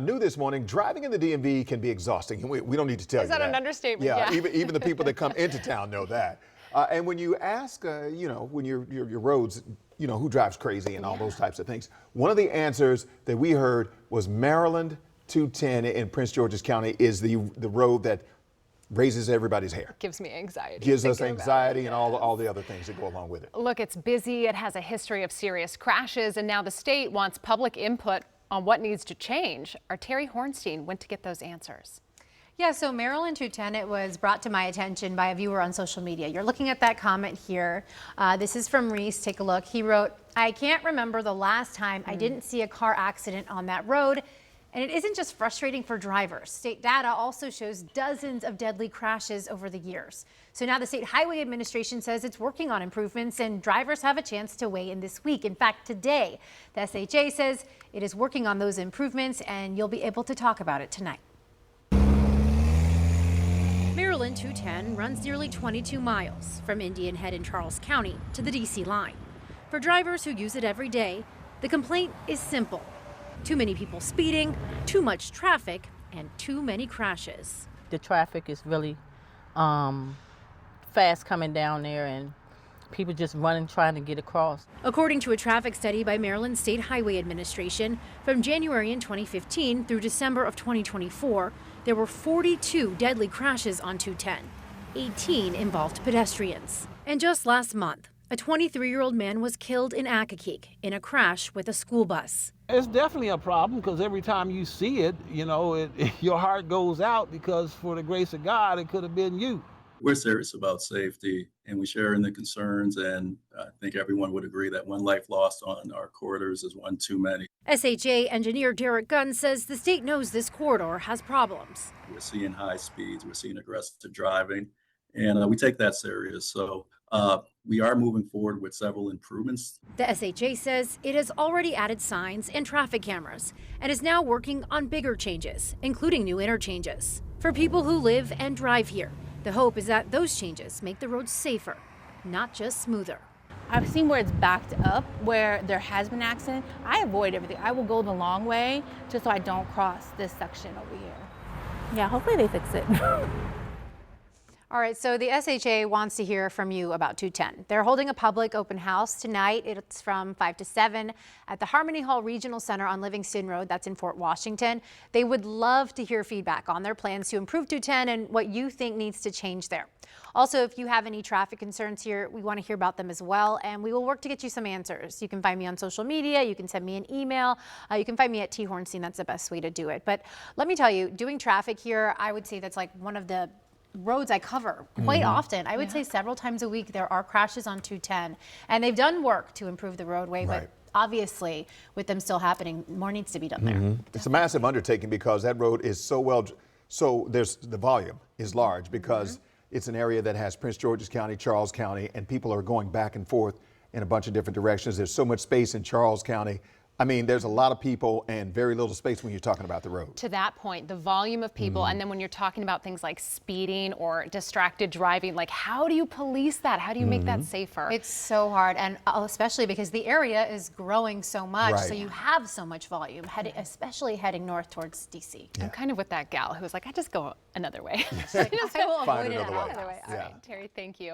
New this morning, driving in the DMV can be exhausting, and we don't need to tell you that. Is that an understatement? Yeah, Yeah. even the people that come into town know that. And when you ask, when your roads, who drives crazy and all those types of things, one of the answers that we heard was Maryland 210 in Prince George's County is the road that raises everybody's hair. Gives me anxiety. Gives us anxiety and all the other things that go along with it. Look, it's busy. It has a history of serious crashes, and now the state wants public input on what needs to change. Our Terry Hornstein went to get those answers. Yeah, so Maryland 210, it was brought to my attention by a viewer on social media. You're looking at that comment here. This is from Reese. Take a look. He wrote, "I can't remember the last time I didn't see a car accident on that road. And it isn't just frustrating for drivers. State data also shows dozens of deadly crashes over the years. So now the State Highway Administration says it's working on improvements, and drivers have a chance to weigh in this week. In fact, today, the SHA says it is working on those improvements, and you'll be able to talk about it tonight." Maryland 210 runs nearly 22 miles from Indian Head in Charles County to the DC line. For drivers who use it every day, the complaint is simple. Too many people speeding, too much traffic, and too many crashes. The traffic is really fast coming down there, and people just running, trying to get across. According to a traffic study by Maryland State Highway Administration, from January in 2015 through December of 2024, there were 42 deadly crashes on 210. 18 involved pedestrians. And just last month, a 23-year-old man was killed in Accokeek in a crash with a school bus. It's definitely a problem, because every time you see it, your heart goes out, because for the grace of God, it could have been you. We're serious about safety, and we share in the concerns, and I think everyone would agree that one life lost on our corridors is one too many. SHA engineer Derek Gunn says the state knows this corridor has problems. We're seeing high speeds, we're seeing aggressive driving, and we take that serious. So we are moving forward with several improvements. The SHA says it has already added signs and traffic cameras and is now working on bigger changes, including new interchanges. For people who live and drive here, the hope is that those changes make the roads safer, not just smoother. I've seen where it's backed up, where there has been an accident. I avoid everything. I will go the long way just so I don't cross this section over here. Yeah, hopefully they fix it. All right, so the SHA wants to hear from you about 210. They're holding a public open house tonight. It's from 5 to 7 at the Harmony Hall Regional Center on Livingston Road. That's in Fort Washington. They would love to hear feedback on their plans to improve 210 and what you think needs to change there. Also, if you have any traffic concerns here, we want to hear about them as well, and we will work to get you some answers. You can find me on social media. You can send me an email. You can find me at T. Hornstein. That's the best way to do it. But let me tell you, doing traffic here, I would say that's like one of the roads I cover quite often. I would say several times a week there are crashes on 210, and they've done work to improve the roadway, but obviously with them still happening, more needs to be done there. It's a massive undertaking, because that road is so there's the volume is large, because it's an area that has Prince George's County, Charles County, and people are going back and forth in a bunch of different directions. There's so much space in Charles County. I mean, there's a lot of people and very little space when you're talking about the road. To that point, the volume of people, and then when you're talking about things like speeding or distracted driving, like how do you police that? How do you make that safer? It's so hard, and especially because the area is growing so much, so you have so much volume, especially heading north towards DC. I'm kind of with that gal who was like, I just go another way. I will Find avoid it another way. another way. All right, Terry, thank you.